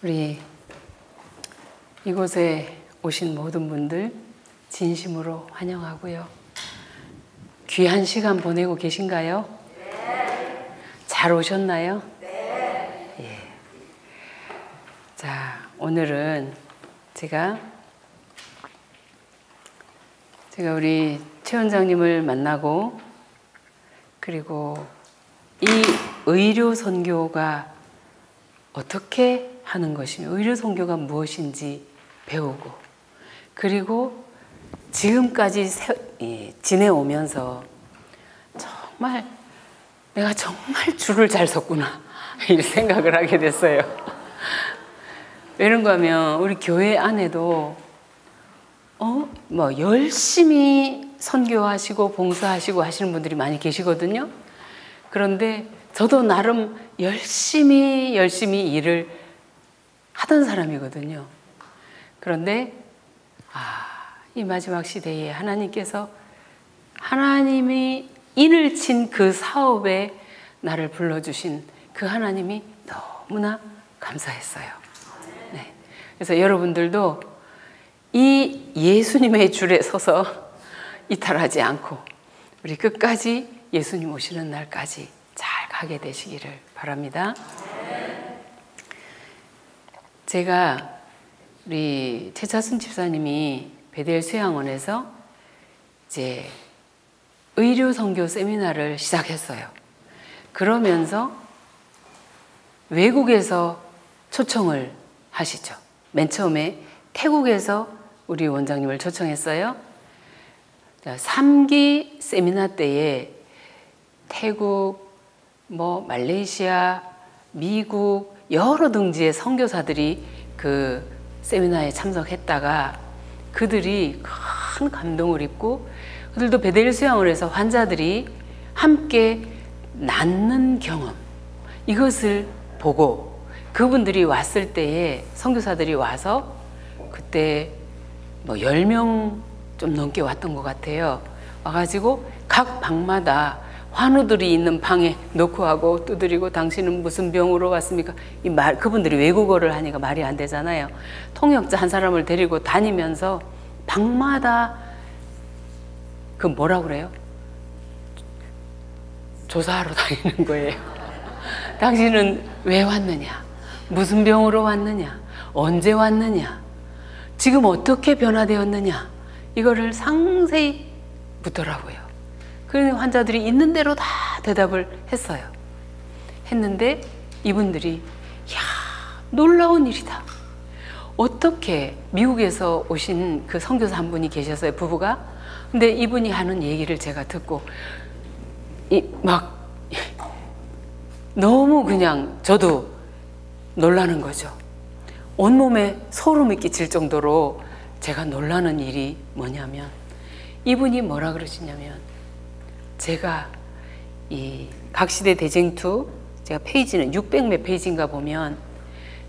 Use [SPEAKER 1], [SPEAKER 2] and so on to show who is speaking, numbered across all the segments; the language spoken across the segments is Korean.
[SPEAKER 1] 우리 이곳에 오신 모든 분들 진심으로 환영하고요. 귀한 시간 보내고 계신가요? 네. 잘 오셨나요? 네. 예. 자, 오늘은 제가 우리 최 원장님을 만나고, 그리고 이 의료 선교가 어떻게 하는 것이며 의료 선교가 무엇인지 배우고, 그리고 지금까지 지내오면서 정말 내가 정말 줄을 잘 섰구나 이 생각을 하게 됐어요. 왜 그런가 하면 우리 교회 안에도 열심히 선교하시고 봉사하시고 하시는 분들이 많이 계시거든요. 그런데 저도 나름 열심히 일을 하던 사람이거든요. 그런데 이 마지막 시대에 하나님이 인을 친 그 사업에 나를 불러주신 그 하나님이 너무나 감사했어요. 네. 그래서 여러분들도 이 예수님의 줄에 서서 이탈하지 않고 우리 끝까지 예수님 오시는 날까지 잘 가게 되시기를 바랍니다. 제가 우리 최차순 집사님이 베델 수양원에서 이제 의료 선교 세미나를 시작했어요. 그러면서 외국에서 초청을 하시죠. 맨 처음에 태국에서 우리 원장님을 초청했어요. 3기 세미나 때에 태국, 말레이시아, 미국 여러 등지의 선교사들이 그 세미나에 참석했다가 그들이 큰 감동을 입고, 그들도 베델 수양원에서 환자들이 함께 낫는 경험, 이것을 보고 그분들이 왔을 때에 선교사들이 와서 그때 10명 좀 넘게 왔던 것 같아요. 와가지고 각 방마다 환우들이 있는 방에 놓고 하고 두드리고, 당신은 무슨 병으로 왔습니까? 그분들이 외국어를 하니까 말이 안 되잖아요. 통역자 한 사람을 데리고 다니면서 방마다 뭐라고 그래요? 조사하러 다니는 거예요. 당신은 왜 왔느냐? 무슨 병으로 왔느냐? 언제 왔느냐? 지금 어떻게 변화되었느냐? 이거를 상세히 묻더라고요. 그래서 환자들이 있는 대로 다 대답을 했어요. 했는데 이분들이 놀라운 일이다. 어떻게 미국에서 오신 그 선교사 한 분이 계셨어요, 부부가. 근데 이분이 하는 얘기를 제가 듣고 너무 그냥 저도 놀라는 거죠. 온몸에 소름이 끼칠 정도로 제가 놀라는 일이 뭐냐면, 이분이 뭐라 그러시냐면, 제가 이 각시대 대쟁투 제가 페이지는 600몇 페이지인가 보면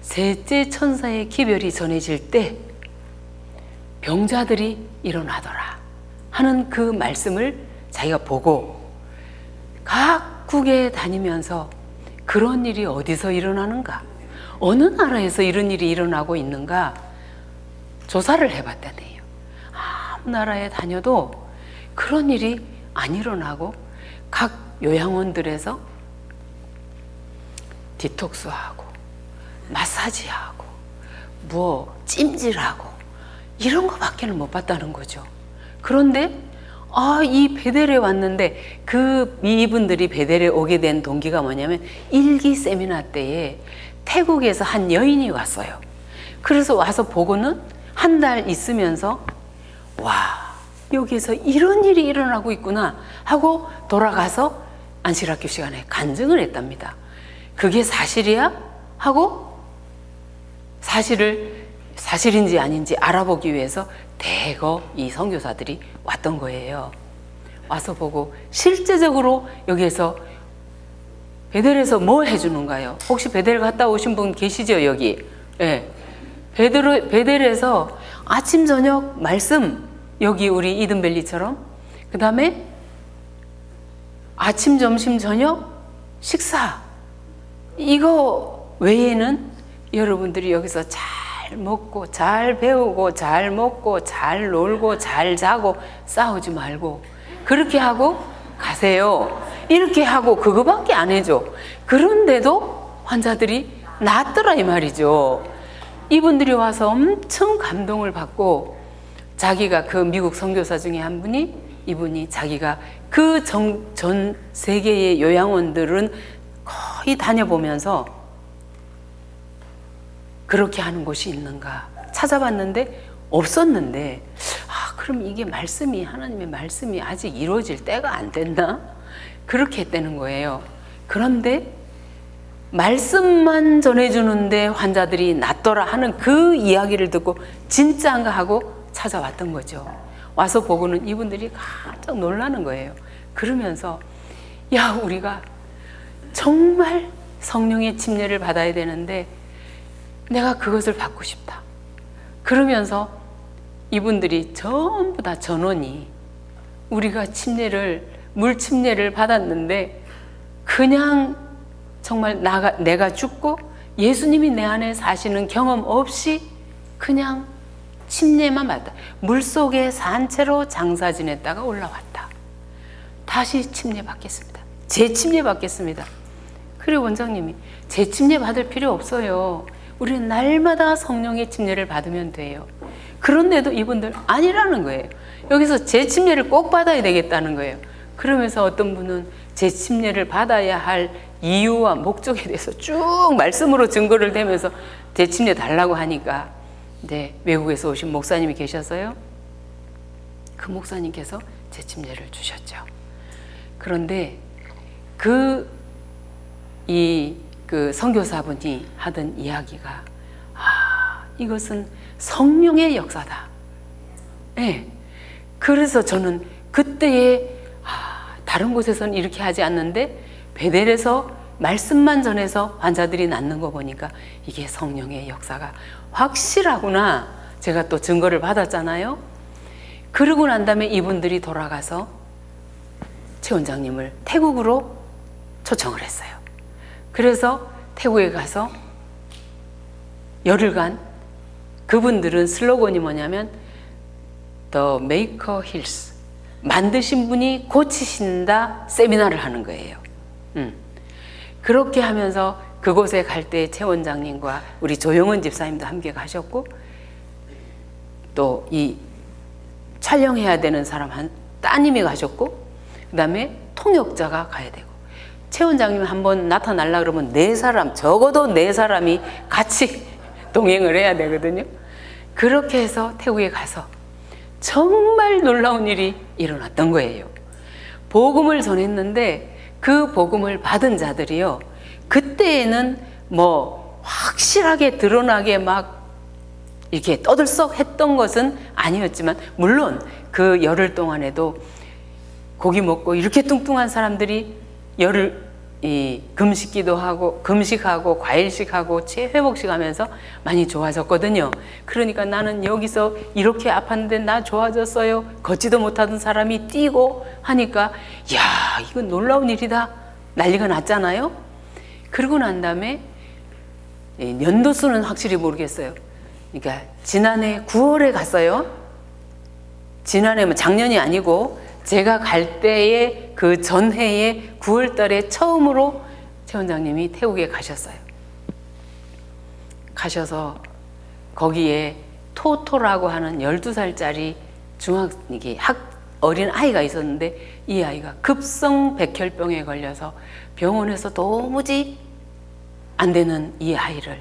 [SPEAKER 1] 셋째 천사의 기별이 전해질 때 병자들이 일어나더라 하는 그 말씀을 자기가 보고 각국에 다니면서 그런 일이 어디서 일어나는가, 어느 나라에서 이런 일이 일어나고 있는가 조사를 해봤다네요. 아무 나라에 다녀도 그런 일이 안 일어나고 각 요양원들에서 디톡스하고 마사지하고 찜질하고 이런 거밖에는 못 봤다는 거죠. 그런데 이 베델에 왔는데 이분들이 베델에 오게 된 동기가 뭐냐면 1기 세미나 때에 태국에서 한 여인이 왔어요. 그래서 와서 보고는 한 달 있으면서 여기서 이런 일이 일어나고 있구나 하고 돌아가서 안식학교 시간에 간증을 했답니다. 그게 사실이야? 하고 사실인지 아닌지 알아보기 위해서 대거 이 선교사들이 왔던 거예요. 와서 보고 실제적으로 여기에서 베델에서 뭐 해주는가요? 혹시 베델 갔다 오신 분 계시죠, 여기? 네. 베델에서 아침 저녁 말씀, 여기 우리 이든밸리처럼, 그 다음에 아침 점심 저녁 식사, 이거 외에는 여러분들이 여기서 잘 먹고 잘 배우고 잘 먹고 잘 놀고 잘 자고 싸우지 말고 그렇게 하고 가세요. 이렇게 하고 그거밖에 안 해줘. 그런데도 환자들이 낫더라 이 말이죠. 이분들이 와서 엄청 감동을 받고 자기가 그 미국 선교사 중에 한 분이 이분이 자기가 그 전 세계의 요양원들은 거의 다녀보면서 그렇게 하는 곳이 있는가 찾아봤는데 없었는데 그럼 이게 말씀이 하나님의 말씀이 아직 이루어질 때가 안 됐나? 그렇게 했다는 거예요. 그런데 말씀만 전해주는데 환자들이 낫더라 하는 그 이야기를 듣고 진짜인가 하고 찾아왔던 거죠. 와서 보고는 이분들이 깜짝 놀라는 거예요. 그러면서 야 우리가 정말 성령의 침례를 받아야 되는데 내가 그것을 받고 싶다. 그러면서 이분들이 전부 다 전원이 우리가 물 침례를 받았는데 그냥 정말 내가 죽고 예수님이 내 안에 사시는 경험 없이 그냥 침례만 받았다. 물속에 산 채로 장사 지냈다가 올라왔다. 다시 침례 받겠습니다. 재침례 받겠습니다. 그리고 원장님이 재침례 받을 필요 없어요. 우리는 날마다 성령의 침례를 받으면 돼요. 그런데도 이분들 아니라는 거예요. 여기서 재침례를 꼭 받아야 되겠다는 거예요. 그러면서 어떤 분은 재침례를 받아야 할 이유와 목적에 대해서 쭉 말씀으로 증거를 대면서 재침례 달라고 하니까 외국에서 오신 목사님이 계셔서요. 그 목사님께서 재침례를 주셨죠. 그런데 그 선교사분이 하던 이야기가 이것은 성령의 역사다. 네. 그래서 저는 그때에 다른 곳에서는 이렇게 하지 않는데 베델에서 말씀만 전해서 환자들이 낫는 거 보니까 이게 성령의 역사가 확실하구나. 제가 또 증거를 받았잖아요. 그러고 난 다음에 이분들이 돌아가서 최 원장님을 태국으로 초청을 했어요. 그래서 태국에 가서 열흘간 그분들은 슬로건이 뭐냐면 The Maker Heals, 만드신 분이 고치신다 세미나를 하는 거예요. 그렇게 하면서 그곳에 갈 때 최 원장님과 우리 조영은 집사님도 함께 가셨고 또 이 촬영해야 되는 사람 따님이 가셨고 그 다음에 통역자가 가야 되고 최 원장님 한번 나타나려 그러면 4사람, 적어도 4사람이 같이 동행을 해야 되거든요. 그렇게 해서 태국에 가서 정말 놀라운 일이 일어났던 거예요. 복음을 전했는데 그 복음을 받은 자들이요, 그때에는 뭐 확실하게 드러나게 막 이렇게 떠들썩 했던 것은 아니었지만, 물론 그 열흘 동안에도 고기 먹고 이렇게 뚱뚱한 사람들이 열흘 금식기도 하고 금식하고 과일식하고 체회복식 하면서 많이 좋아졌거든요. 그러니까 나는 여기서 이렇게 아팠는데 나 좋아졌어요. 걷지도 못하던 사람이 뛰고 하니까 야, 이건 놀라운 일이다, 난리가 났잖아요. 그러고 난 다음에 연도수는 확실히 모르겠어요. 그러니까 지난해 9월에 갔어요. 지난해면 작년이 아니고 제가 갈 때의 그 전해에 9월 달에 처음으로 최 원장님이 태국에 가셨어요. 가셔서 거기에 토토라고 하는 12살짜리 어린 아이가 있었는데, 이 아이가 급성 백혈병에 걸려서 병원에서 도무지 안 되는 이 아이를,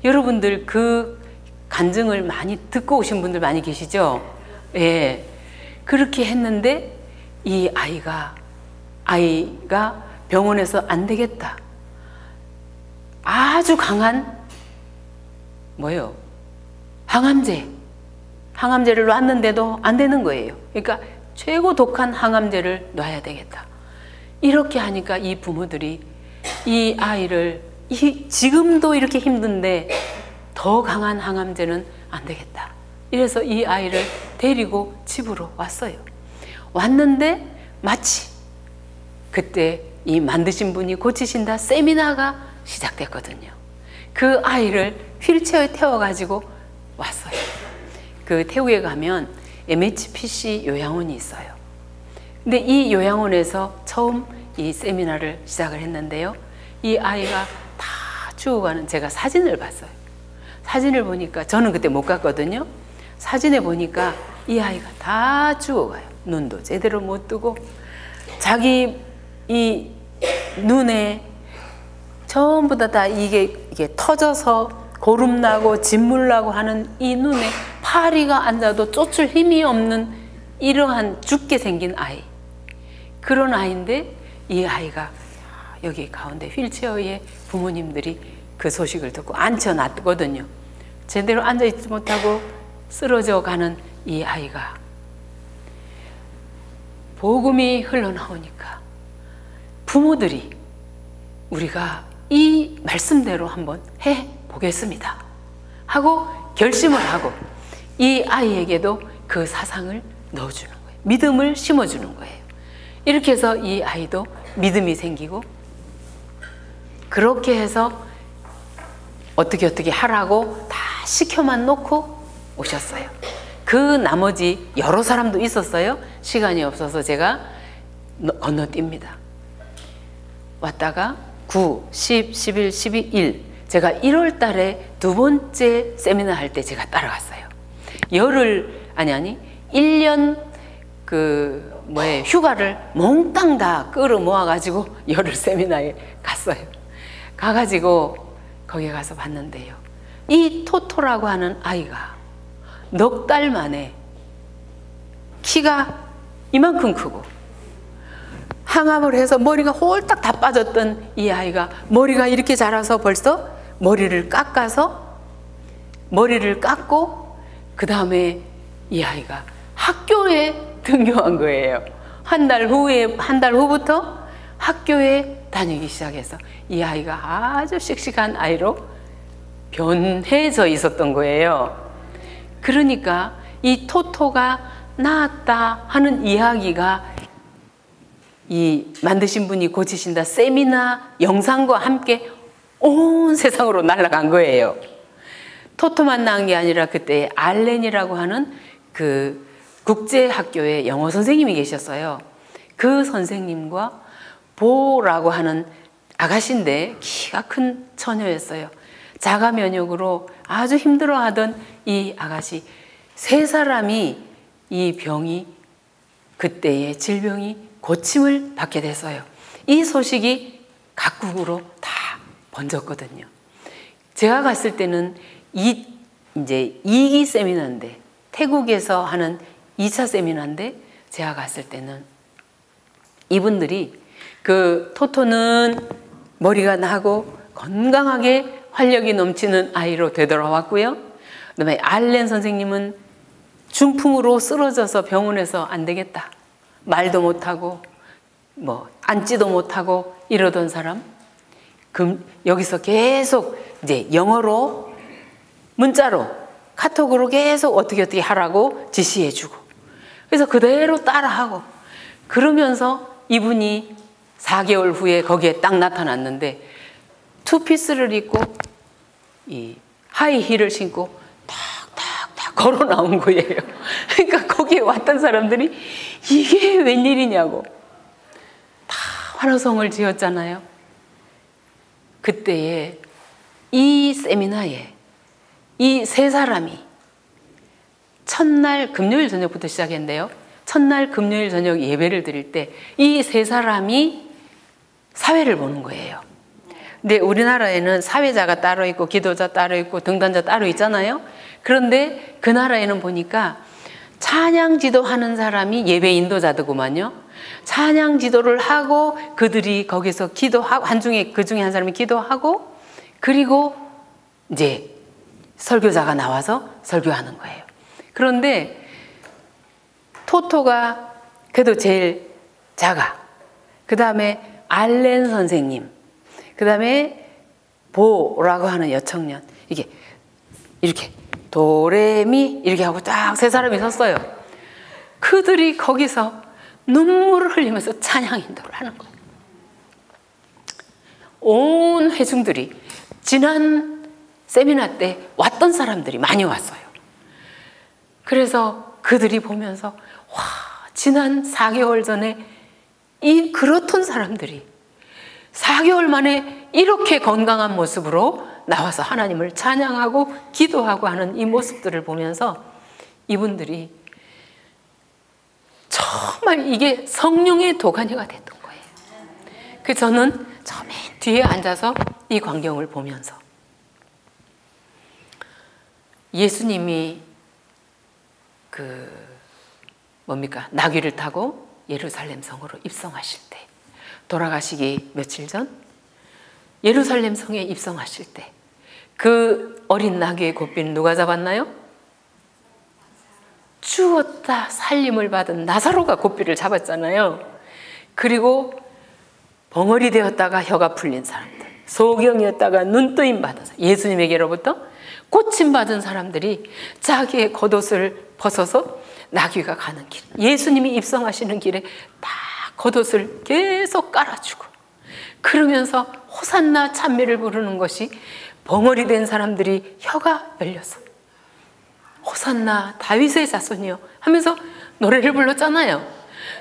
[SPEAKER 1] 여러분들 그 간증을 많이 듣고 오신 분들 많이 계시죠? 예. 그렇게 했는데 이 아이가 병원에서 안 되겠다, 아주 강한 항암제를 놨는데도 안 되는 거예요. 그러니까 최고 독한 항암제를 놔야 되겠다. 이렇게 하니까 이 부모들이 이 아이를 지금도 이렇게 힘든데 더 강한 항암제는 안 되겠다. 이래서 이 아이를 데리고 집으로 왔어요. 왔는데 마치 그때 이 만드신 분이 고치신다 세미나가 시작됐거든요. 그 아이를 휠체어에 태워가지고 왔어요. 그 태국에 가면 MHPC 요양원이 있어요. 근데 이 요양원에서 처음 이 세미나를 시작을 했는데요. 이 아이가 다 죽어가는, 제가 사진을 봤어요. 사진을 보니까, 저는 그때 못 갔거든요. 사진에 보니까 이 아이가 다 죽어가요. 눈도 제대로 못 뜨고, 자기 이 눈에 전부 다 이게 터져서 고름나고 진물나고 하는 이 눈에 파리가 앉아도 쫓을 힘이 없는 이러한 죽게 생긴 아이. 그런 아이인데 이 아이가 여기 가운데 휠체어에 부모님들이 그 소식을 듣고 앉혀놨거든요. 제대로 앉아있지 못하고 쓰러져 가는 이 아이가 복음이 흘러나오니까 부모들이 우리가 이 말씀대로 한번 해보겠습니다 하고 결심을 하고 이 아이에게도 그 사상을 넣어주는 거예요. 믿음을 심어주는 거예요. 이렇게 해서 이 아이도 믿음이 생기고, 그렇게 해서 어떻게 하라고 다 시켜만 놓고 오셨어요. 그 나머지 여러 사람도 있었어요. 시간이 없어서 제가 건너뜁니다. 왔다가 9, 10, 11, 12, 1 제가 1월 달에 두 번째 세미나 할 때 제가 따라갔어요. 1년 휴가를 몽땅 다 끌어 모아가지고 열흘 세미나에 갔어요. 가가지고 거기에 가서 봤는데요. 이 토토라고 하는 아이가 넉 달 만에 키가 이만큼 크고 항암을 해서 머리가 홀딱 다 빠졌던 이 아이가 머리가 이렇게 자라서 벌써 머리를 깎고 그 다음에 이 아이가 학교에 등교한 거예요. 한 달 후부터 학교에 다니기 시작해서 이 아이가 아주 씩씩한 아이로 변해져 있었던 거예요. 그러니까 이 토토가 나았다 하는 이야기가 이 만드신 분이 고치신다 세미나 영상과 함께 온 세상으로 날아간 거예요. 토토만 나은 게 아니라 그때 알렌이라고 하는 그 국제학교에 영어 선생님이 계셨어요. 그 선생님과 보라고 하는 아가씨인데 키가 큰 처녀였어요. 자가 면역으로 아주 힘들어하던 이 아가씨 세 사람이 이 병이, 그때의 질병이 고침을 받게 됐어요. 이 소식이 각국으로 다 번졌거든요. 제가 갔을 때는 이제 2기 세미나인데, 태국에서 하는 2차 세미나인데, 제가 갔을 때는 이분들이 그 토토는 머리가 나고 건강하게 활력이 넘치는 아이로 되돌아왔고요. 그다음에 알렌 선생님은 중풍으로 쓰러져서 병원에서 안 되겠다, 말도 못하고 앉지도 못하고 이러던 사람, 여기서 계속 이제 영어로 문자로 카톡으로 계속 어떻게 하라고 지시해주고, 그래서 그대로 따라하고, 그러면서 이분이 4개월 후에 거기에 딱 나타났는데 투피스를 입고 이 하이힐을 신고 탁탁탁 걸어 나온 거예요. 그러니까 거기에 왔던 사람들이 이게 웬일이냐고 다 환호성을 지었잖아요. 그때에 이 세미나에 이 세 사람이 첫날 금요일 저녁부터 시작했는데요. 첫날 금요일 저녁 예배를 드릴 때 이 세 사람이 사회를 보는 거예요. 근데 우리나라에는 사회자가 따로 있고 기도자 따로 있고 등단자 따로 있잖아요. 그런데 그 나라에는 보니까 찬양 지도하는 사람이 예배 인도자더구만요. 찬양 지도를 하고 그들이 거기서 기도하고, 그 중에 한 사람이 기도하고, 그리고 이제 설교자가 나와서 설교하는 거예요. 그런데 토토가 그래도 제일 작아. 그 다음에 알렌 선생님, 그 다음에 보라고 하는 여청년, 이렇게 도레미 이렇게 하고 딱 세 사람이 섰어요. 그들이 거기서 눈물을 흘리면서 찬양 인도를 하는 거예요. 온 회중들이 지난 세미나 때 왔던 사람들이 많이 왔어요. 그래서 그들이 보면서 와, 지난 4개월 전에 이 그렇던 사람들이 4개월 만에 이렇게 건강한 모습으로 나와서 하나님을 찬양하고 기도하고 하는 이 모습들을 보면서 이분들이 정말 이게 성령의 도가니가 됐던 거예요. 그래서 저는 저 맨 뒤에 앉아서 이 광경을 보면서 예수님이 나귀를 타고 예루살렘 성으로 입성하실 때, 돌아가시기 며칠 전 예루살렘 성에 입성하실 때 그 어린 나귀의 고삐는 누가 잡았나요? 죽었다 살림을 받은 나사로가 고삐를 잡았잖아요. 그리고 벙어리 되었다가 혀가 풀린 사람들, 소경이었다가 눈뜨임 받은 사람, 예수님에게로부터 고침받은 사람들이 자기의 겉옷을 벗어서 나귀가 가는 길, 예수님이 입성하시는 길에 다 겉옷을 계속 깔아주고, 그러면서 호산나 찬미를 부르는 것이 벙어리 된 사람들이 혀가 열려서 호산나 다윗의 자손이요 하면서 노래를 불렀잖아요.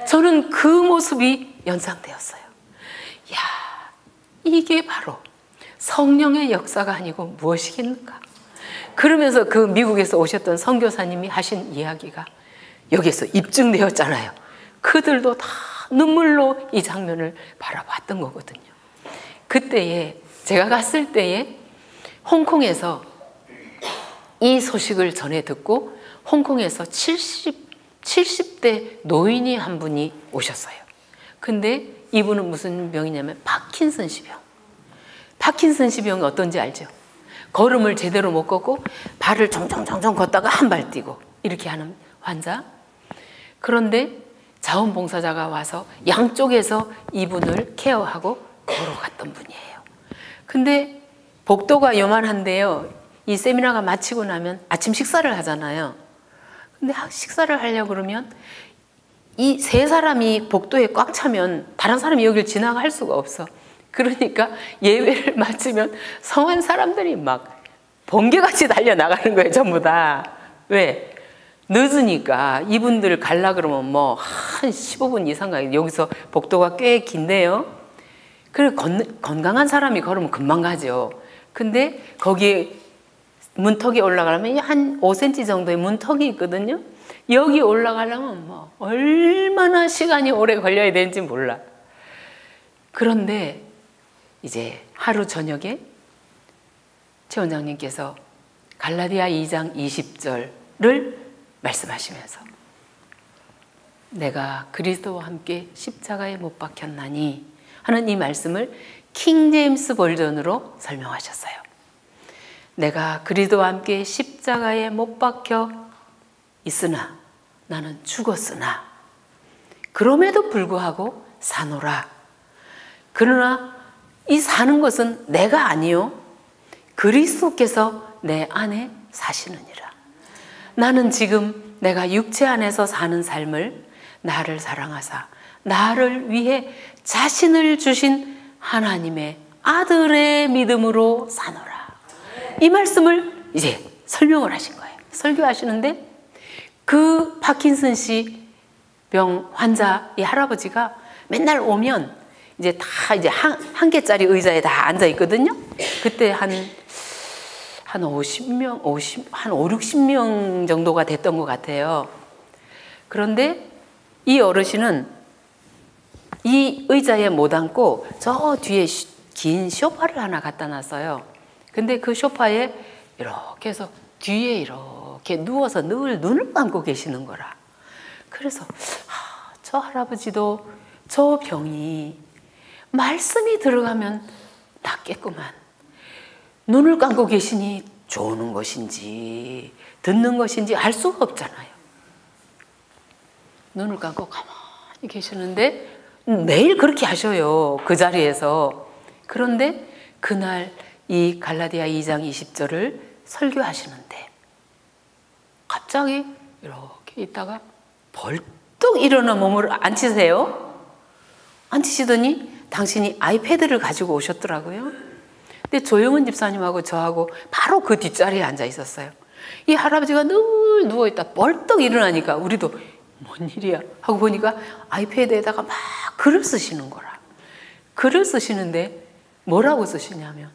[SPEAKER 1] 저는 그 모습이 연상되었어요. 야, 이게 바로 성령의 역사가 아니고 무엇이겠는가. 그러면서 그 미국에서 오셨던 선교사님이 하신 이야기가 여기에서 입증되었잖아요. 그들도 다 눈물로 이 장면을 바라봤던 거거든요. 그때에 제가 갔을 때에 홍콩에서 이 소식을 전해 듣고 홍콩에서 70대 노인이 한 분이 오셨어요. 근데 이분은 무슨 병이냐면 파킨슨氏병. 파킨슨氏병이 어떤지 알죠? 걸음을 제대로 못 걷고 발을 정정정정 걷다가 한 발 뛰고 이렇게 하는 환자. 그런데 자원봉사자가 와서 양쪽에서 이분을 케어하고 걸어갔던 분이에요. 근데 복도가 요만한데요, 이 세미나가 마치고 나면 아침 식사를 하잖아요. 근데 식사를 하려고 그러면 이 세 사람이 복도에 꽉 차면 다른 사람이 여기를 지나갈 수가 없어. 그러니까 예배를 마치면 성한 사람들이 막 번개같이 달려나가는 거예요, 전부 다. 왜? 늦으니까 이분들 갈라 그러면 뭐 한 15분 이상 가요. 여기서 복도가 꽤 긴데요. 그리고 건강한 사람이 걸으면 금방 가죠. 근데 거기에 문턱에 올라가려면 한 5cm 정도의 문턱이 있거든요. 여기 올라가려면 뭐 얼마나 시간이 오래 걸려야 되는지 몰라. 그런데 이제 하루 저녁에 최 원장님께서 갈라디아 2장 20절을 말씀하시면서 내가 그리스도와 함께 십자가에 못 박혔나니 하는 이 말씀을 킹 제임스 버전으로 설명하셨어요. 내가 그리스도와 함께 십자가에 못 박혀 있으나 나는 죽었으나 그럼에도 불구하고 사노라. 그러나 이 사는 것은 내가 아니요 그리스도께서 내 안에 사시느니라. 나는 지금 내가 육체 안에서 사는 삶을 나를 사랑하사 나를 위해 자신을 주신 하나님의 아들의 믿음으로 사노라. 이 말씀을 이제 설명을 하신 거예요. 설교하시는데 그 파킨슨씨 병 환자 이 할아버지가 맨날 오면 이제 다 이제 한 개짜리 의자에 다 앉아 있거든요. 그때 한 50명, 한 5, 60명 정도가 됐던 것 같아요. 그런데 이 어르신은 이 의자에 못 앉고 저 뒤에 긴 소파를 하나 갖다 놨어요. 근데 그 소파에 이렇게 해서 뒤에 이렇게 누워서 늘 눈을 감고 계시는 거라. 그래서 저 할아버지도 저 병이 말씀이 들어가면 낫겠구만. 눈을 감고 계시니 좋은 것인지 듣는 것인지 알 수가 없잖아요. 눈을 감고 가만히 계시는데 매일 그렇게 하셔요. 그 자리에서. 그런데 그날 이 갈라디아 2장 20절을 설교하시는데 갑자기 이렇게 있다가 벌떡 일어나 몸을 앉히세요. 앉히시더니 당신이 아이패드를 가지고 오셨더라고요. 근데 조영은 집사님하고 저하고 바로 그 뒷자리에 앉아 있었어요. 이 할아버지가 늘 누워있다 벌떡 일어나니까 우리도 뭔 일이야 하고 보니까 아이패드에다가 막 글을 쓰시는 거라. 글을 쓰시는데 뭐라고 쓰시냐면,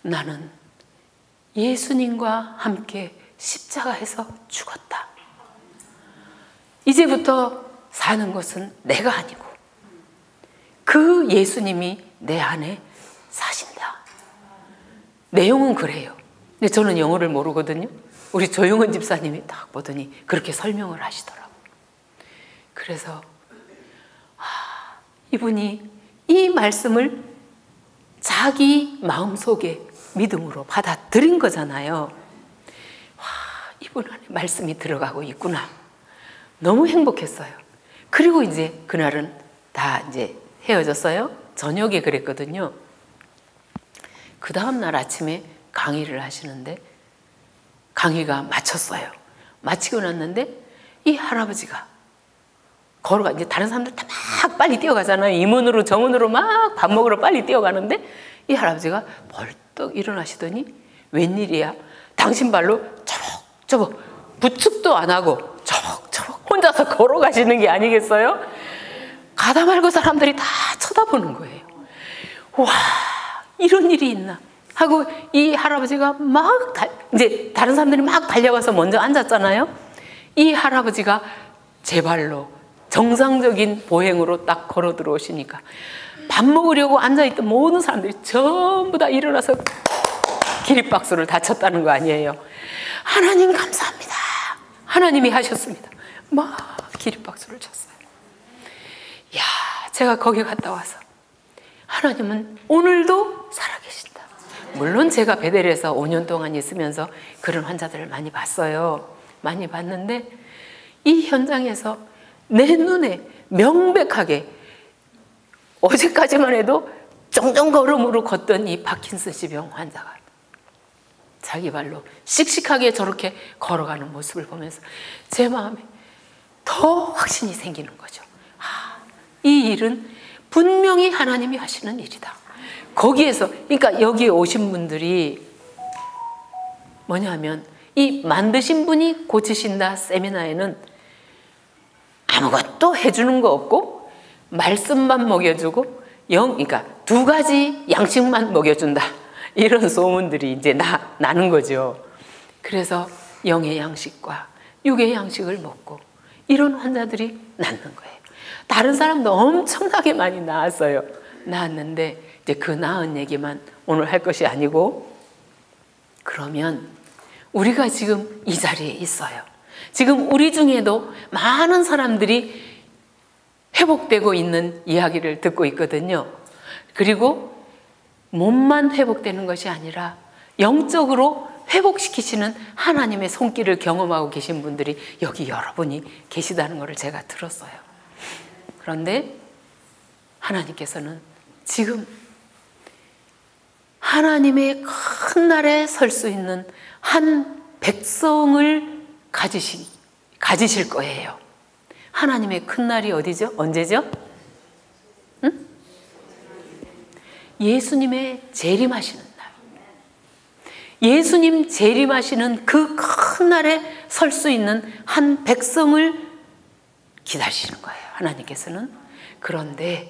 [SPEAKER 1] 나는 예수님과 함께 십자가에서 죽었다. 이제부터 사는 것은 내가 아니고 그 예수님이 내 안에 사신다. 내용은 그래요. 근데 저는 영어를 모르거든요. 우리 조용은 집사님이 딱 보더니 그렇게 설명을 하시더라고요. 그래서 이분이 이 말씀을 자기 마음속에 믿음으로 받아들인 거잖아요. 이분 안에 말씀이 들어가고 있구나. 너무 행복했어요. 그리고 이제 그날은 다 이제 헤어졌어요. 저녁에 그랬거든요. 그 다음날 아침에 강의를 하시는데 강의가 마쳤어요. 마치고 났는데 이 할아버지가 걸어가, 이제 다른 사람들 다 막 빨리 뛰어가잖아요. 임원으로 정원으로 막 밥 먹으러 빨리 뛰어가는데 이 할아버지가 벌떡 일어나시더니 웬일이야? 당신 발로 저벅저벅 부축도 안 하고 저벅저벅 혼자서 걸어가시는 게 아니겠어요? 가다 말고 사람들이 다 쳐다보는 거예요. 와, 이런 일이 있나 하고 이 할아버지가 막 이제 다른 사람들이 막 달려가서 먼저 앉았잖아요. 이 할아버지가 제 발로 정상적인 보행으로 딱 걸어 들어오시니까 밥 먹으려고 앉아있던 모든 사람들이 전부 다 일어나서 기립박수를 다 쳤다는 거 아니에요. 하나님 감사합니다. 하나님이 하셨습니다. 막 기립박수를 쳤어요. 야, 제가 거기 갔다 와서 하나님은 오늘도 살아계신다. 물론 제가 베델에서 5년 동안 있으면서 그런 환자들을 많이 봤어요. 많이 봤는데 이 현장에서 내 눈에 명백하게 어제까지만 해도 쩡쩡걸음으로 걷던 이 파킨슨씨병 환자가 자기 발로 씩씩하게 저렇게 걸어가는 모습을 보면서 제 마음에 더 확신이 생기는 거죠. 이 일은 분명히 하나님이 하시는 일이다. 거기에서, 그러니까 여기에 오신 분들이 뭐냐면 이 만드신 분이 고치신다 세미나에는 아무것도 해주는 거 없고 말씀만 먹여주고 그러니까 2가지 양식만 먹여준다, 이런 소문들이 이제 나는 거죠. 그래서 영의 양식과 육의 양식을 먹고 이런 환자들이 낫는 거예요. 다른 사람도 엄청나게 많이 나았어요. 나았는데 이제 그 나은 얘기만 오늘 할 것이 아니고, 그러면 우리가 지금 이 자리에 있어요. 지금 우리 중에도 많은 사람들이 회복되고 있는 이야기를 듣고 있거든요. 그리고 몸만 회복되는 것이 아니라 영적으로 회복시키시는 하나님의 손길을 경험하고 계신 분들이 여기 여러분이 계시다는 것을 제가 들었어요. 그런데 하나님께서는 지금 하나님의 큰 날에 설 수 있는 한 백성을 가지실 거예요. 하나님의 큰 날이 어디죠? 언제죠? 응? 예수님의 재림하시는 날. 예수님 재림하시는 그 큰 날에 설 수 있는 한 백성을 기다리시는 거예요, 하나님께서는. 그런데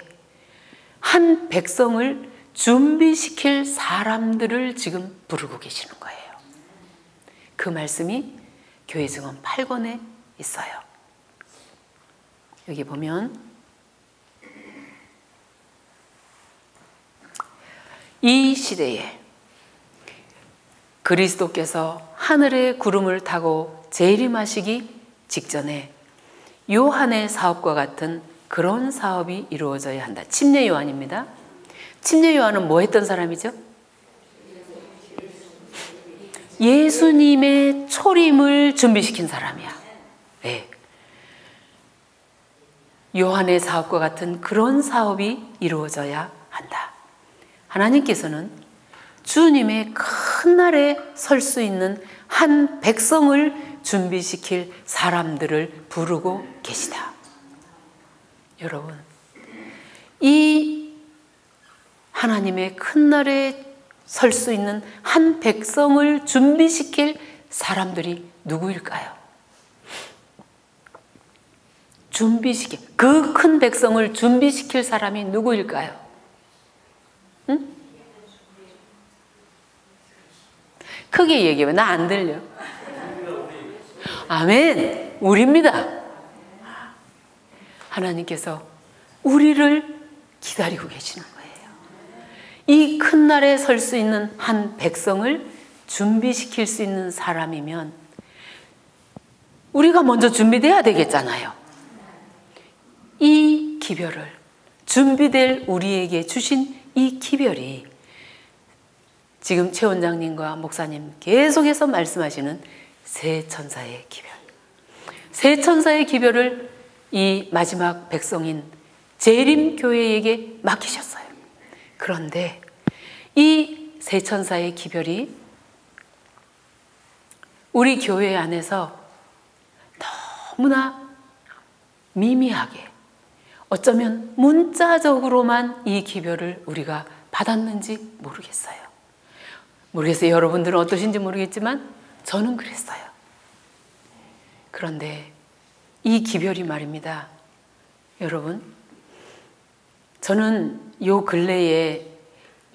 [SPEAKER 1] 한 백성을 준비시킬 사람들을 지금 부르고 계시는 거예요. 그 말씀이 교회 증언 8권에 있어요. 여기 보면 이 시대에 그리스도께서 하늘의 구름을 타고 재림하시기 직전에 요한의 사업과 같은 그런 사업이 이루어져야 한다. 침례 요한입니다. 침례 요한은 뭐 했던 사람이죠? 예수님의 초림을 준비시킨 사람이야. 네. 요한의 사업과 같은 그런 사업이 이루어져야 한다. 하나님께서는 주님의 큰 날에 설 수 있는 한 백성을 준비시킬 사람들을 부르고 계시다. 여러분, 이 하나님의 큰 날에 설 수 있는 한 백성을 준비시킬 사람들이 누구일까요? 그 큰 백성을 준비시킬 사람이 누구일까요? 응? 크게 얘기해요. 나 안 들려. 아멘. 우리입니다. 하나님께서 우리를 기다리고 계시는 거예요. 이 큰 날에 설 수 있는 한 백성을 준비시킬 수 있는 사람이면 우리가 먼저 준비돼야 되겠잖아요. 이 기별을, 준비될 우리에게 주신 이 기별이 지금 최 원장님과 목사님 계속해서 말씀하시는 새 천사의 기별. 새 천사의 기별을 이 마지막 백성인 재림교회에게 맡기셨어요. 그런데 이 새 천사의 기별이 우리 교회 안에서 너무나 미미하게, 어쩌면 문자적으로만 이 기별을 우리가 받았는지 모르겠어요. 여러분들은 어떠신지 모르겠지만 저는 그랬어요. 그런데 이 기별이 말입니다. 여러분, 저는 요 근래에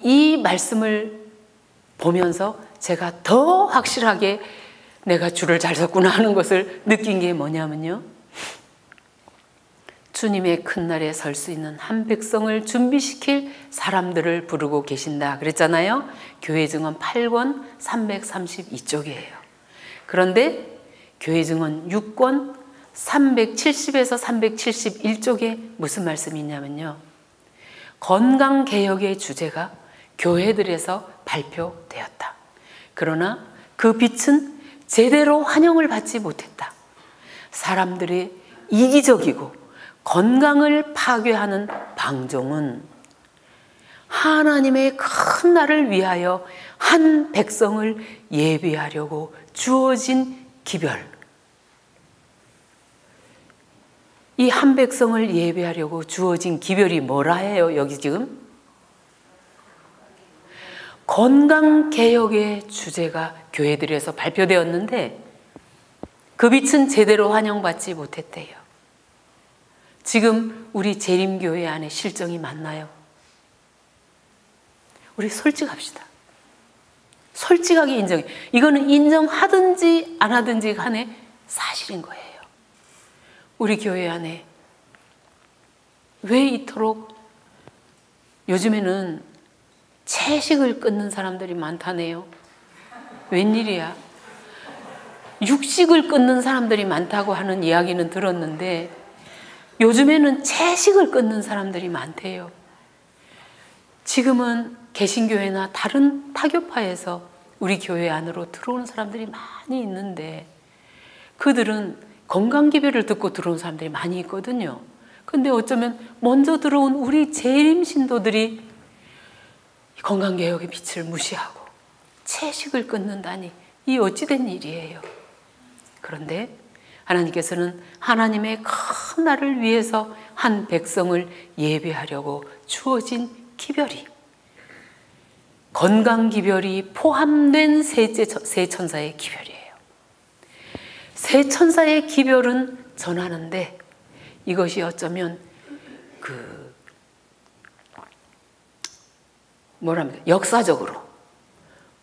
[SPEAKER 1] 이 말씀을 보면서 제가 더 확실하게 내가 줄을 잘 섰구나 하는 것을 느낀 게 뭐냐면요, 주님의 큰 날에 설 수 있는 한 백성을 준비시킬 사람들을 부르고 계신다 그랬잖아요. 교회 증언 8권 332쪽이에요. 그런데 교회 증언 6권 370에서 371쪽에 무슨 말씀이 있냐면요, 건강개혁의 주제가 교회들에서 발표되었다. 그러나 그 빛은 제대로 환영을 받지 못했다. 사람들의 이기적이고 건강을 파괴하는 방종은 하나님의 큰 날을 위하여 한 백성을 예비하려고 주어진 기별, 이 한 백성을 예배하려고 주어진 기별이 뭐라 해요? 여기 지금 건강개혁의 주제가 교회들에서 발표되었는데 그 빛은 제대로 환영받지 못했대요. 지금 우리 재림교회 안에 실정이 맞나요? 우리 솔직합시다. 솔직하게 인정해. 이거는 인정하든지 안 하든지 간에 사실인 거예요. 우리 교회 안에 왜 이토록 요즘에는 채식을 끊는 사람들이 많다네요. 웬일이야? 육식을 끊는 사람들이 많다고 하는 이야기는 들었는데 요즘에는 채식을 끊는 사람들이 많대요. 지금은 개신교회나 다른 타교파에서 우리 교회 안으로 들어오는 사람들이 많이 있는데 그들은 건강기별을 듣고 들어온 사람들이 많이 있거든요. 근데 어쩌면 먼저 들어온 우리 재림 신도들이 건강개혁의 빛을 무시하고 채식을 끊는다니, 이 어찌된 일이에요. 그런데 하나님께서는 하나님의 큰 날을 위해서 한 백성을 예배하려고 주어진 기별이, 건강기별이 포함된 새 천사의 기별이에요. 새 천사의 기별은 전하는데 이것이 어쩌면 역사적으로,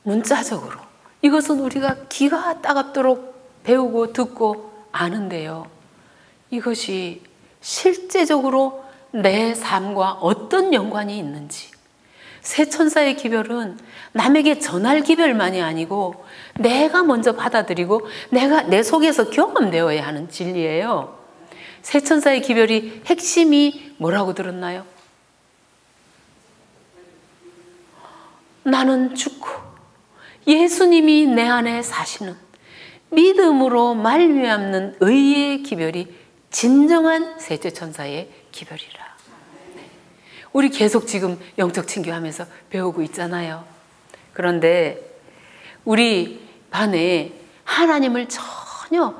[SPEAKER 1] 문자적으로 이것은 우리가 기가 따갑도록 배우고 듣고 아는데요, 이것이 실제적으로 내 삶과 어떤 연관이 있는지, 새 천사의 기별은 남에게 전할 기별만이 아니고 내가 먼저 받아들이고 내가 내 속에서 경험되어야 하는 진리예요. 새 천사의 기별이 핵심이 뭐라고 들었나요? 나는 죽고 예수님이 내 안에 사시는 믿음으로 말미암는 의의 기별이 진정한 셋째 천사의 기별이라. 우리 계속 지금 영적 친교하면서 배우고 있잖아요. 그런데 우리 반에 하나님을 전혀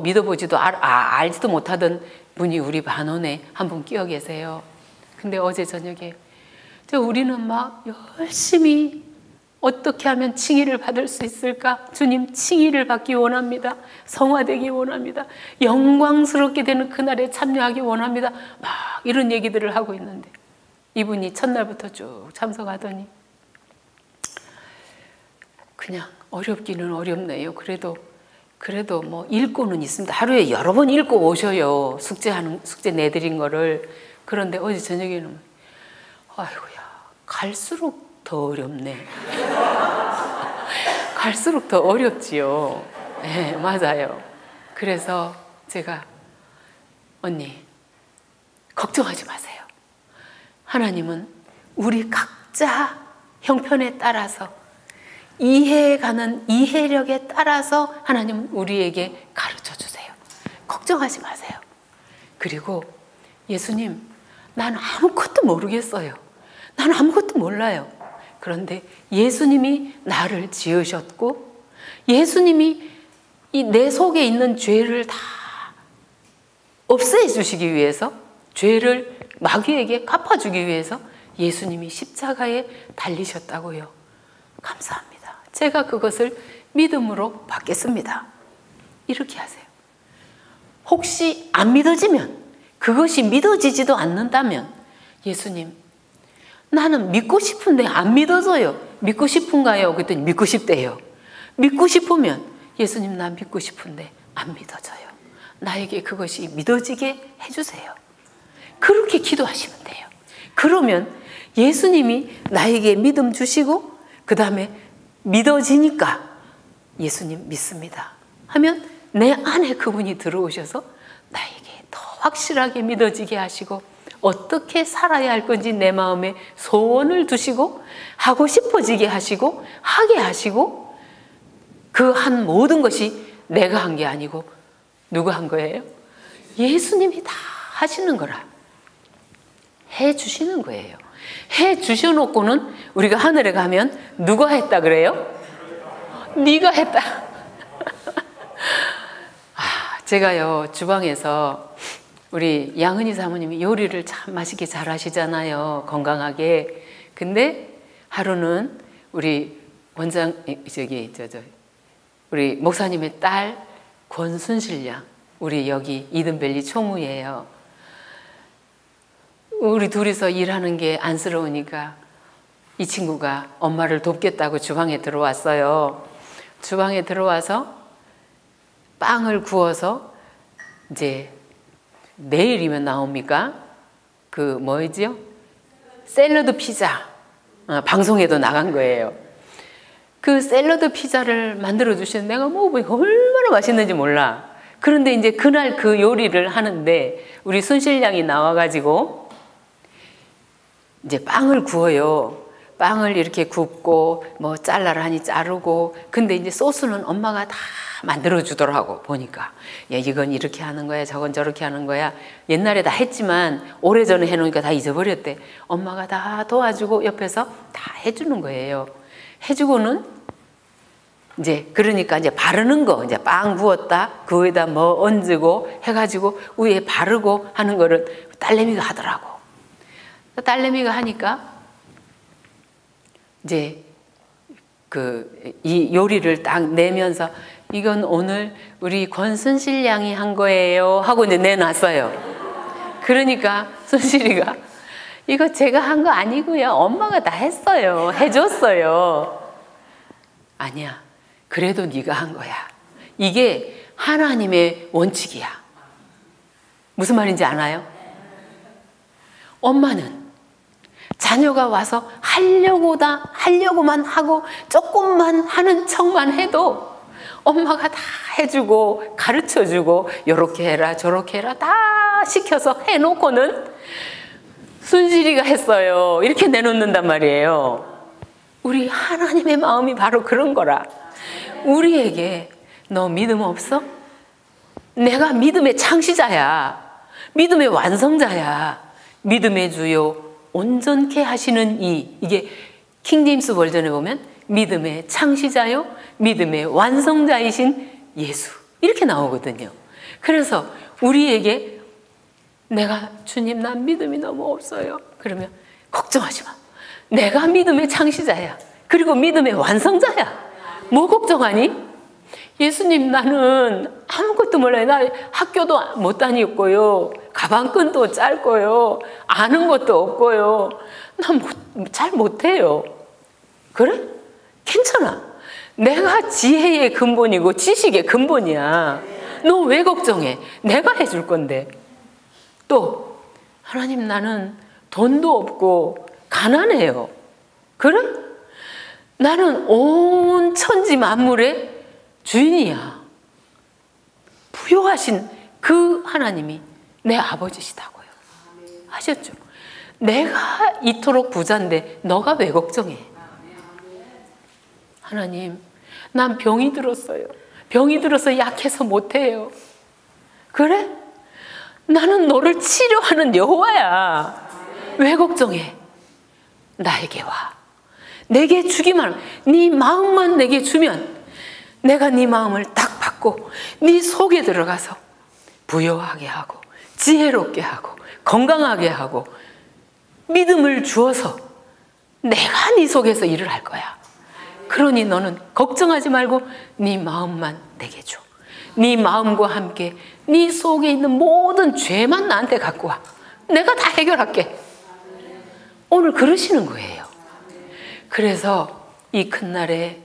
[SPEAKER 1] 믿어보지도 알지도 못하던 분이 우리 반원에 한 분 끼어 계세요. 근데 어제 저녁에 우리는 막 열심히 어떻게 하면 칭의를 받을 수 있을까? 주님, 칭의를 받기 원합니다. 성화되기 원합니다. 영광스럽게 되는 그날에 참여하기 원합니다. 막 이런 얘기들을 하고 있는데 이분이 첫날부터 쭉 참석하더니 그냥 어렵기는 어렵네요. 그래도 뭐 읽고는 있습니다. 하루에 여러 번 읽고 오셔요. 숙제 내드린 거를. 그런데 어제 저녁에는 아이고야, 갈수록 더 어렵네. 갈수록 더 어렵지요. 네, 맞아요. 그래서 제가 언니 걱정하지 마세요. 하나님은 우리 각자 형편에 따라서 이해가는 이해력에 따라서 하나님은 우리에게 가르쳐 주세요. 걱정하지 마세요. 그리고 예수님, 난 아무것도 모르겠어요. 난 아무것도 몰라요. 그런데 예수님이 나를 지으셨고 예수님이 이 내 속에 있는 죄를 다 없애 주시기 위해서, 죄를 마귀에게 갚아주기 위해서 예수님이 십자가에 달리셨다고요. 감사합니다. 제가 그것을 믿음으로 받겠습니다. 이렇게 하세요. 혹시 안 믿어지면, 그것이 믿어지지도 않는다면 예수님, 나는 믿고 싶은데 안 믿어져요. 믿고 싶은가요? 그랬더니 믿고 싶대요. 믿고 싶으면 예수님, 나 믿고 싶은데 안 믿어져요. 나에게 그것이 믿어지게 해주세요. 그렇게 기도하시면 돼요. 그러면 예수님이 나에게 믿음 주시고 그 다음에 믿어지니까 예수님 믿습니다 하면 내 안에 그분이 들어오셔서 나에게 더 확실하게 믿어지게 하시고 어떻게 살아야 할 건지 내 마음에 소원을 두시고 하고 싶어지게 하시고 하게 하시고, 그 한 모든 것이 내가 한 게 아니고 누가 한 거예요? 예수님이 다 하시는 거라. 해 주시는 거예요. 해 주셔놓고는 우리가 하늘에 가면 누가 했다 그래요? 네가 했다. 제가요, 주방에서 우리 양은희 사모님이 요리를 참 맛있게 잘 하시잖아요. 건강하게. 근데 하루는 우리 우리 목사님의 딸 권순실 양, 우리 여기 이든밸리 총무예요. 우리 둘이서 일하는 게 안쓰러우니까 이 친구가 엄마를 돕겠다고 주방에 들어왔어요. 주방에 들어와서 빵을 구워서 이제 내일이면 나옵니까? 그 뭐지요? 샐러드 피자. 방송에도 나간 거예요. 그 샐러드 피자를 만들어 주시는, 내가 뭐 얼마나 맛있는지 몰라. 그런데 이제 그날 그 요리를 하는데 우리 순실양이 나와가지고 이제 빵을 구워요. 빵을 이렇게 굽고 뭐 잘라라 하니 자르고, 근데 이제 소스는 엄마가 다 만들어 주더라고. 보니까 야, 이건 이렇게 하는 거야, 저건 저렇게 하는 거야. 옛날에 다 했지만 오래전에 해놓으니까 다 잊어버렸대. 엄마가 다 도와주고 옆에서 다 해주는 거예요. 해주고는 이제 그러니까 이제 바르는 거, 이제 빵 구웠다 그 위에다 뭐 얹고 해가지고 위에 바르고 하는 거를 딸내미가 하더라고. 딸내미가 하니까 이제 이 요리를 딱 내면서 이건 오늘 우리 권순실 양이 한 거예요 하고 이제 내놨어요. 그러니까 순실이가 이거 제가 한 거 아니고요, 엄마가 다 했어요, 해줬어요. 아니야, 그래도 네가 한 거야. 이게 하나님의 원칙이야. 무슨 말인지 아나요? 엄마는 자녀가 와서 하려고만 하고 조금만 하는 척만 해도 엄마가 다 해주고 가르쳐주고 요렇게 해라 저렇게 해라 다 시켜서 해놓고는 순실이가 했어요 이렇게 내놓는단 말이에요. 우리 하나님의 마음이 바로 그런 거라. 우리에게 너 믿음 없어? 내가 믿음의 창시자야, 믿음의 완성자야, 믿음의 주요 온전케 하시는 이게 킹제임스 버전에 보면 믿음의 창시자요 믿음의 완성자이신 예수 이렇게 나오거든요. 그래서 우리에게 내가 주님 난 믿음이 너무 없어요 그러면 걱정하지 마. 내가 믿음의 창시자야. 그리고 믿음의 완성자야. 뭐 걱정하니? 예수님, 나는 아무것도 몰라요. 나 학교도 못 다녔고요. 가방끈도 짧고요. 아는 것도 없고요. 난 잘 못해요. 그래? 괜찮아. 내가 지혜의 근본이고 지식의 근본이야. 너 왜 걱정해? 내가 해줄 건데. 또 하나님, 나는 돈도 없고 가난해요. 그래? 나는 온 천지 만물의 주인이야. 부요하신 그 하나님이 내 아버지시다고요. 하셨죠? 내가 이토록 부자인데 너가 왜 걱정해? 하나님, 난 병이 들었어요. 병이 들어서 약해서 못해요. 그래? 나는 너를 치료하는 여호와야. 왜 걱정해? 나에게 와. 내게 주기만, 네 마음만 내게 주면 내가 네 마음을 딱 받고 네 속에 들어가서 부요하게 하고 지혜롭게 하고 건강하게 하고 믿음을 주어서 내가 네 속에서 일을 할 거야. 그러니 너는 걱정하지 말고 네 마음만 내게 줘. 네 마음과 함께 네 속에 있는 모든 죄만 나한테 갖고 와. 내가 다 해결할게. 오늘 그러시는 거예요. 그래서 이 큰 날에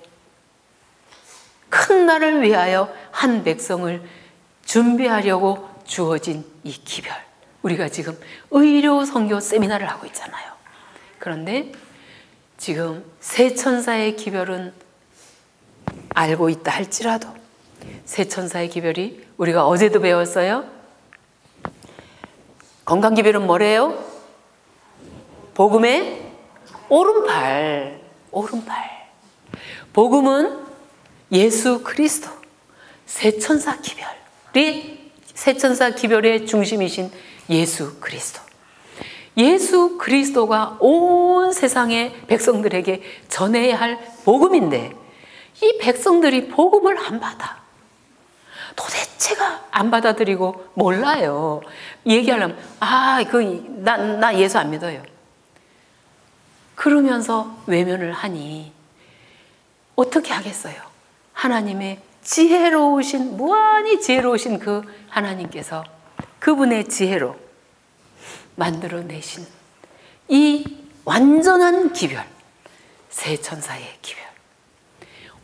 [SPEAKER 1] 큰 날을 위하여 한 백성을 준비하려고 주어진 이 기별. 우리가 지금 의료 선교 세미나를 하고 있잖아요. 그런데 지금 새 천사의 기별은 알고 있다 할지라도 새 천사의 기별이 우리가 어제도 배웠어요. 건강 기별은 뭐래요? 복음의 오른팔. 오른팔. 복음은 예수 그리스도. 새 천사 기별이 새 천사 기별의 중심이신 예수 그리스도. 예수 그리스도가 온 세상의 백성들에게 전해야 할 복음인데 이 백성들이 복음을 안 받아. 도대체가 안 받아들이고 몰라요. 얘기하려면 나 예수 안 믿어요. 그러면서 외면을 하니 어떻게 하겠어요? 하나님의 지혜로우신, 무한히 지혜로우신 그 하나님께서 그분의 지혜로 만들어내신 이 완전한 기별, 새 천사의 기별.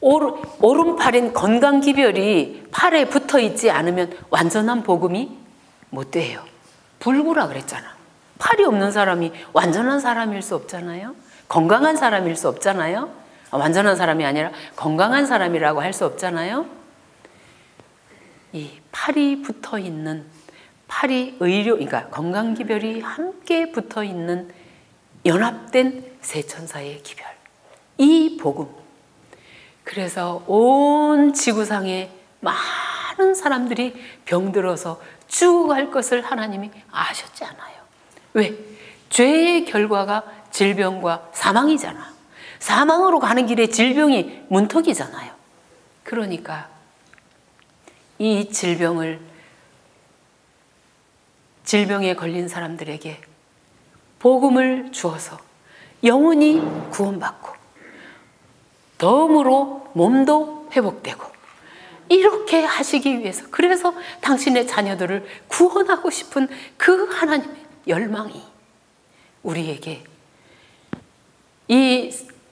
[SPEAKER 1] 오른팔인 건강 기별이 팔에 붙어 있지 않으면 완전한 복음이 못 돼요. 불구라 그랬잖아. 팔이 없는 사람이 완전한 사람일 수 없잖아요. 건강한 사람일 수 없잖아요. 완전한 사람이 아니라 건강한 사람이라고 할 수 없잖아요. 이 팔이 붙어 있는, 팔이 그러니까 건강 기별이 함께 붙어 있는 연합된 새 천사의 기별. 이 복음. 그래서 온 지구상에 많은 사람들이 병들어서 죽어갈 것을 하나님이 아셨지 않아요. 왜? 죄의 결과가 질병과 사망이잖아. 사망으로 가는 길에 질병이 문턱이잖아요. 그러니까 이 질병에 걸린 사람들에게 복음을 주어서 영혼이 구원받고 덤으로 몸도 회복되고 이렇게 하시기 위해서, 그래서 당신의 자녀들을 구원하고 싶은 그 하나님의 열망이 우리에게 이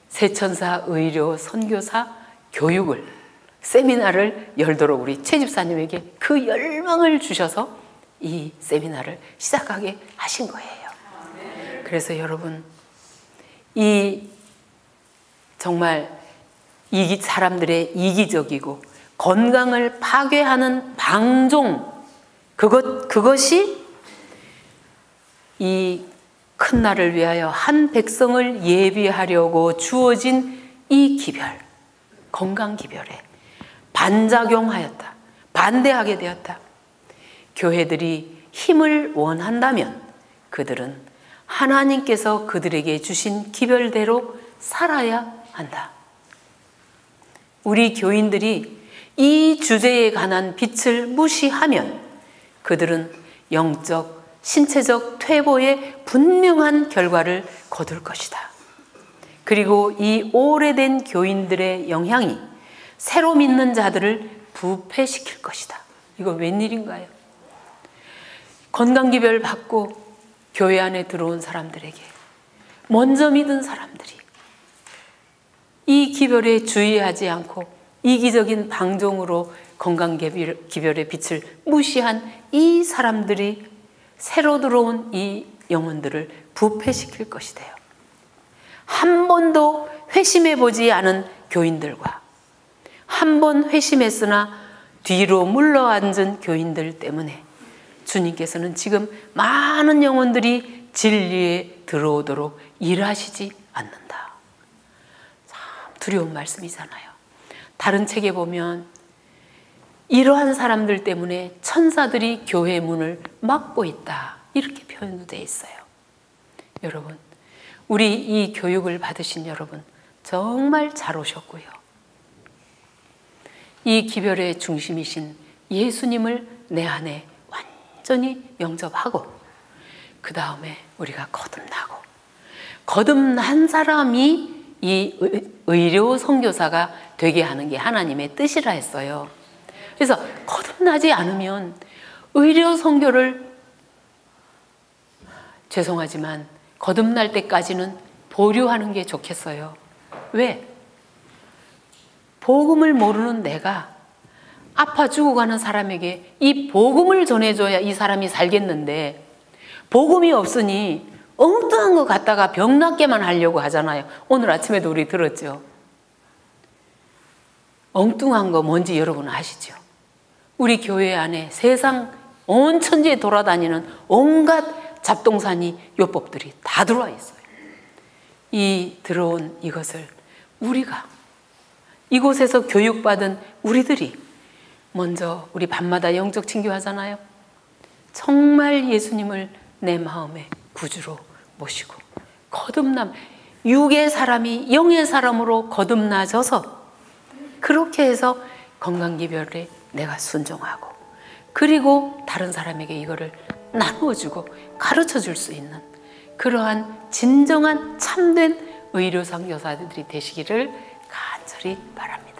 [SPEAKER 1] 새천사 의료 선교사 교육을, 세미나를 열도록 우리 최 집사님에게 그 열망을 주셔서 이 세미나를 시작하게 하신 거예요. 그래서 여러분, 이 정말 사람들의 이기적이고 건강을 파괴하는 방종, 그것이 이 큰 날을 위하여 한 백성을 예비하려고 주어진 이 기별, 건강 기별에 반작용하였다. 반대하게 되었다. 교회들이 힘을 원한다면 그들은 하나님께서 그들에게 주신 기별대로 살아야 한다. 우리 교인들이 이 주제에 관한 빛을 무시하면 그들은 영적, 신체적 퇴보에 분명한 결과를 거둘 것이다. 그리고 이 오래된 교인들의 영향이 새로 믿는 자들을 부패시킬 것이다. 이거 웬일인가요? 건강기별 받고 교회 안에 들어온 사람들에게, 먼저 믿은 사람들이 이 기별에 주의하지 않고 이기적인 방종으로 건강기별의 빛을 무시한 이 사람들이 새로 들어온 이 영혼들을 부패시킬 것이대요. 한 번도 회심해보지 않은 교인들과 한 번 회심했으나 뒤로 물러앉은 교인들 때문에 주님께서는 지금 많은 영혼들이 진리에 들어오도록 일하시지 않는다. 참 두려운 말씀이잖아요. 다른 책에 보면 이러한 사람들 때문에 천사들이 교회 문을 막고 있다, 이렇게 표현되어 있어요. 여러분, 우리 이 교육을 받으신 여러분 정말 잘 오셨고요. 이 기별의 중심이신 예수님을 내 안에 완전히 영접하고 그 다음에 우리가 거듭나고, 거듭난 사람이 이 의료 선교사가 되게 하는 게 하나님의 뜻이라 했어요. 그래서 거듭나지 않으면 의료 선교를, 죄송하지만 거듭날 때까지는 보류하는 게 좋겠어요. 왜? 복음을 모르는 내가 아파 죽어가는 사람에게 이 복음을 전해줘야 이 사람이 살겠는데, 복음이 없으니 엉뚱한 거 갖다가 병 낫게만 하려고 하잖아요. 오늘 아침에도 우리 들었죠. 엉뚱한 거 뭔지 여러분 아시죠? 우리 교회 안에 세상 온 천지에 돌아다니는 온갖 잡동사니 요법들이 다 들어와 있어요. 이 들어온 이것을 우리가, 이곳에서 교육받은 우리들이 먼저, 우리 밤마다 영적 친교하잖아요. 정말 예수님을 내 마음의 구주로 모시고 거듭남, 육의 사람이 영의 사람으로 거듭나져서 그렇게 해서 건강기별에 내가 순종하고, 그리고 다른 사람에게 이거를 나누어주고 가르쳐줄 수 있는 그러한 진정한 참된 의료선교사들이 되시기를 간절히 바랍니다.